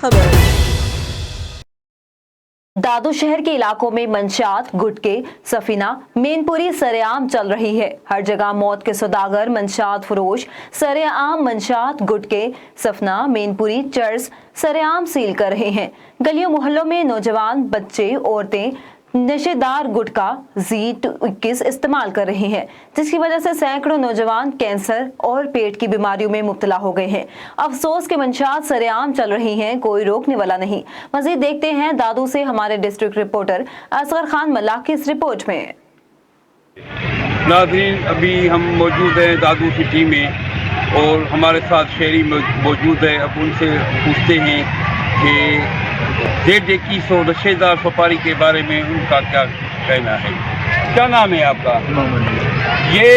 खबर। दादू शहर के इलाकों में मंशात, गुटके, सफीना, मेनपुरी सरेआम चल रही है। हर जगह मौत के सौदागर, मंशात फरोश सरेआम मंशात, गुटके, सफना, मेनपुरी, चर्स सरेआम सील कर रहे हैं। गलियों मोहल्लों में नौजवान, बच्चे, औरतें नशेदार गुटखा Z21 इस्तेमाल कर रहे हैं, जिसकी वजह से सैकड़ों नौजवान कैंसर और पेट की बीमारियों में मुब्तला हो गए हैं। अफसोस के मंशात सरेआम चल रही हैं, कोई रोकने वाला नहीं। मजीद देखते हैं दादू से हमारे डिस्ट्रिक्ट रिपोर्टर असगर खान मल्लाह की इस रिपोर्ट में। नाज़रीन, अभी हम मौजूद हैं दादू सिटी में और हमारे साथ शहरी मौजूद है। अब उनसे पूछते हैं कि Z21 और नशेदार व्यापारी के बारे में उनका क्या कहना है। क्या नाम है आपका? ये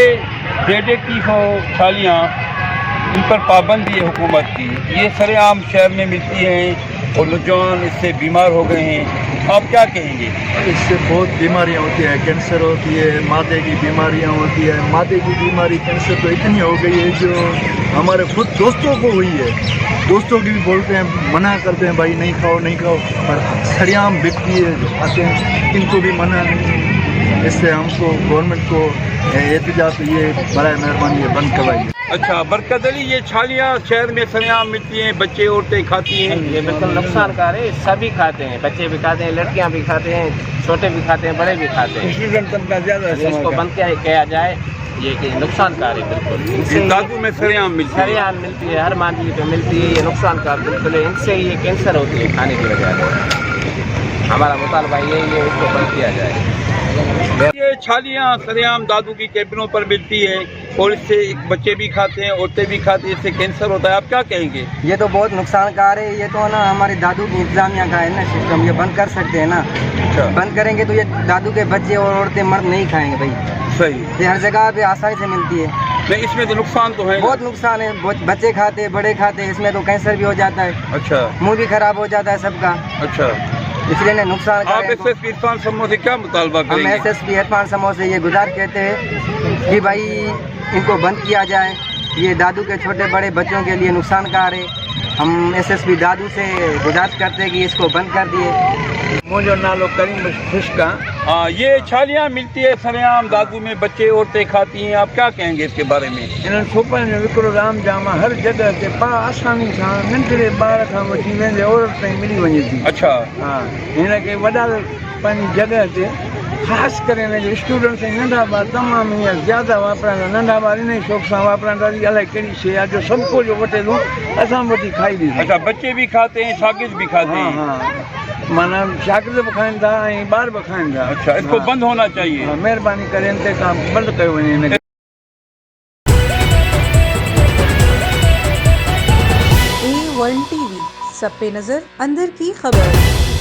Z21 और छालियाँ, इन पर पाबंदी है हुकूमत की, ये सरेआम शहर में मिलती हैं और नौजवान इससे बीमार हो गए हैं। आप क्या कहेंगे? इससे बहुत बीमारियां होती है, कैंसर होती है, मादे की बीमारियां होती है। मादे की बीमारी कैंसर तो इतनी हो गई है जो हमारे खुद दोस्तों को हुई है। दोस्तों की भी बोलते हैं, मना करते हैं भाई नहीं खाओ नहीं खाओ, पर सरेआम बिकती है, आते हैं, इनको भी मना नहीं। इससे हमको गवर्नमेंट को एहतजाज ये बड़ा मेहरबानी है बंद करवाइए। अच्छा, बरकत अली, ये छालियाँ शहर में सरेआम मिलती हैं, बच्चे औरतें खाती हैं। ये बिल्कुल नुकसानकार है, सभी खाते हैं, बच्चे भी खाते हैं, लड़कियां भी खाते हैं, छोटे भी खाते हैं, बड़े भी खाते हैं। स्टूडेंट तबका ज़्यादा है, इसको बंद किया जाए, ये कि नुकसानकार है बिल्कुल। ये दादू में सरेआम मिलती है, सरेआम मिलती है, हर मांझी पे मिलती है, ये नुकसानकार बिल्कुल है। इनसे ये कैंसर होती है खाने की वजह से। हमारा मुतालबा यही है, इसको बंद किया जाए। ये छालियाँ सरेआम दादू की कैबिनों पर मिलती है और इससे बच्चे भी खाते हैं, औरतें भी खाती हैं, इससे कैंसर होता है। आप क्या कहेंगे? ये तो बहुत नुकसानकार है। ये तो ना हमारे दादू की इंतजामिया का है ना सिस्टम, ये बंद कर सकते हैं ना। अच्छा, बंद करेंगे तो ये दादू के बच्चे और औरतें मर्द नहीं खाएंगे भाई। सही। ये हर जगह पे आसानी से मिलती है। नहीं, इसमें तो नुकसान तो है। बहुत नुकसान है, बच्चे खाते हैं, बड़े खाते हैं, इसमें तो कैंसर भी हो जाता है। अच्छा, मुंह भी खराब हो जाता है सबका, अच्छा। इसलिए ना नुकसान। आप SSP इरफान समो से क्या मुतालबा हम करेंगे? SSP इरफान समो से ये गुजार कहते हैं कि भाई इनको बंद किया जाए। ये दादू के छोटे बड़े बच्चों के लिए नुकसानकार है। हम SSP दादू से गुजारिश करते हैं कि इसको बंद कर दिए। मुझे नालो करीम खुशका। हाँ, ये छालियाँ मिलती है सरेआम दादू में, बच्चे औरतें खाती हैं। आप क्या कहेंगे इसके बारे में? इन्हनि सूपनि में विकिरो राम जामा हर जगह ते आसानी सां नंढड़े ॿार खां वठी वेंदे औरत ताईं मिली वञे थी। अच्छा, हा, हिन खे वॾा पंहिंजी जॻह ते ख़ासि करे हिन जो स्टूडेंट्स ऐं नंढा ॿार तमामु हीअं ज़्यादा वापराईंदा। नंढा ॿार इन शौक़ सां वापराईंदा अलाए कहिड़ी शइ आहे जो सभु को जो वठे थो, असां वठी खाई ॾींदा। अच्छा, बच्चे भी खाते हैं, शागिर्द भी खाते हाँ हैं। हाँ, माना शागिर्द बि खाइनि था ऐं ॿार बि खाइनि था। अच्छा, इसको बंद होना चाहिए। हाँ, महिरबानी करे इन ते खां बंदि कयो वञे हिन खे। A1 TV, सब पे नजर, अंदर की खबर।